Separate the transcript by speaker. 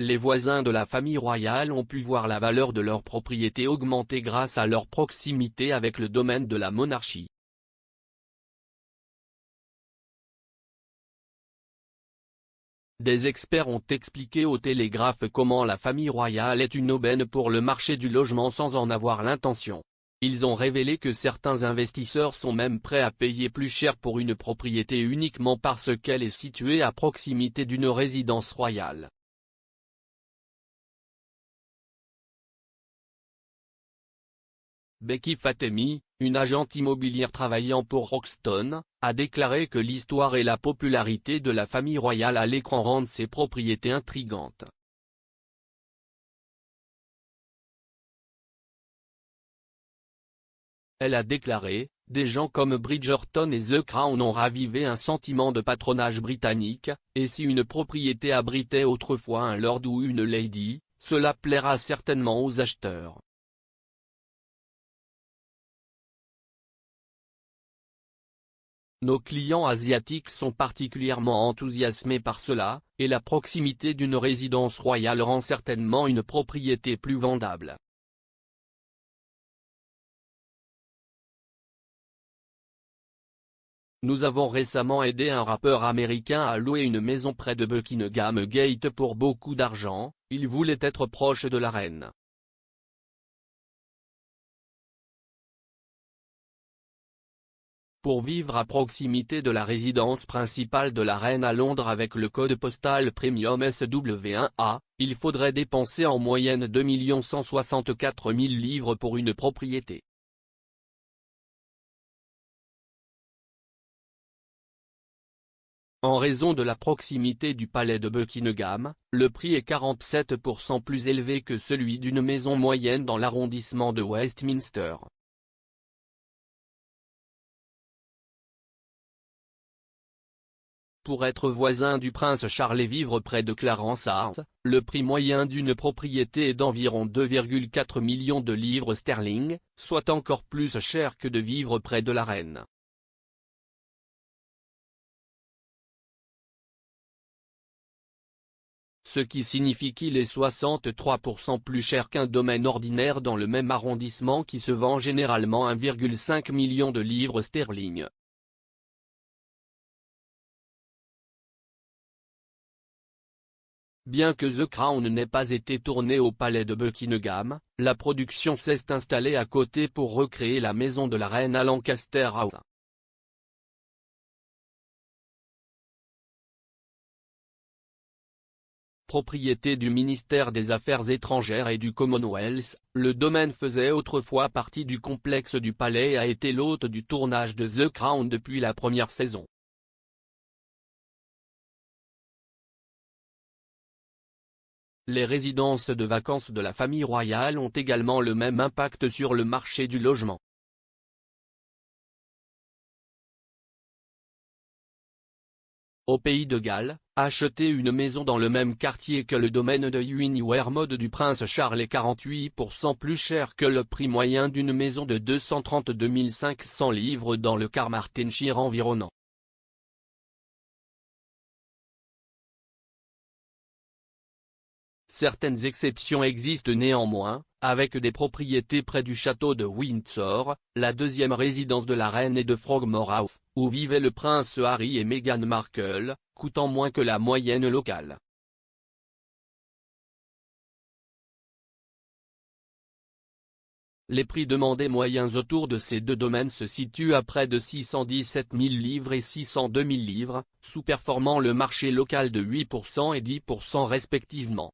Speaker 1: les voisins de la famille royale ont pu voir la valeur de leur propriété augmenter grâce à leur proximité avec le domaine de la monarchie. Des experts ont expliqué au Télégraphe comment la famille royale est une aubaine pour le marché du logement sans en avoir l'intention. Ils ont révélé que certains investisseurs sont même prêts à payer plus cher pour une propriété uniquement parce qu'elle est située à proximité d'une résidence royale. Becky Fatemi, une agente immobilière travaillant pour Rockstone, a déclaré que l'histoire et la popularité de la famille royale à l'écran rendent ces propriétés intrigantes. Elle a déclaré, « Des gens comme Bridgerton et The Crown ont ravivé un sentiment de patronage britannique, et si une propriété abritait autrefois un lord ou une lady, cela plaira certainement aux acheteurs. » Nos clients asiatiques sont particulièrement enthousiasmés par cela, et la proximité d'une résidence royale rend certainement une propriété plus vendable. Nous avons récemment aidé un rappeur américain à louer une maison près de Buckingham Gate pour beaucoup d'argent, il voulait être proche de la reine. Pour vivre à proximité de la résidence principale de la reine à Londres avec le code postal Premium SW1A, il faudrait dépenser en moyenne 2 164 000 livres pour une propriété. En raison de la proximité du palais de Buckingham, le prix est 47% plus élevé que celui d'une maison moyenne dans l'arrondissement de Westminster. Pour être voisin du prince Charles et vivre près de Clarence House, le prix moyen d'une propriété est d'environ 2,4 millions de livres sterling, soit encore plus cher que de vivre près de la reine. Ce qui signifie qu'il est 63% plus cher qu'un domaine ordinaire dans le même arrondissement qui se vend généralement 1,5 million de livres sterling. Bien que The Crown n'ait pas été tourné au palais de Buckingham, la production s'est installée à côté pour recréer la maison de la reine à Lancaster House. Propriété du ministère des Affaires étrangères et du Commonwealth, le domaine faisait autrefois partie du complexe du palais et a été l'hôte du tournage de The Crown depuis la première saison. Les résidences de vacances de la famille royale ont également le même impact sur le marché du logement. Au Pays de Galles, acheter une maison dans le même quartier que le domaine de Uniwermode du prince Charles est 48% plus cher que le prix moyen d'une maison de 232 500 livres dans le Carmarthenshire environnant. Certaines exceptions existent néanmoins, avec des propriétés près du château de Windsor, la deuxième résidence de la reine et de Frogmore House, où vivaient le prince Harry et Meghan Markle, coûtant moins que la moyenne locale. Les prix demandés moyens autour de ces deux domaines se situent à près de 617 000 livres et 602 000 livres, sous-performant le marché local de 8% et 10% respectivement.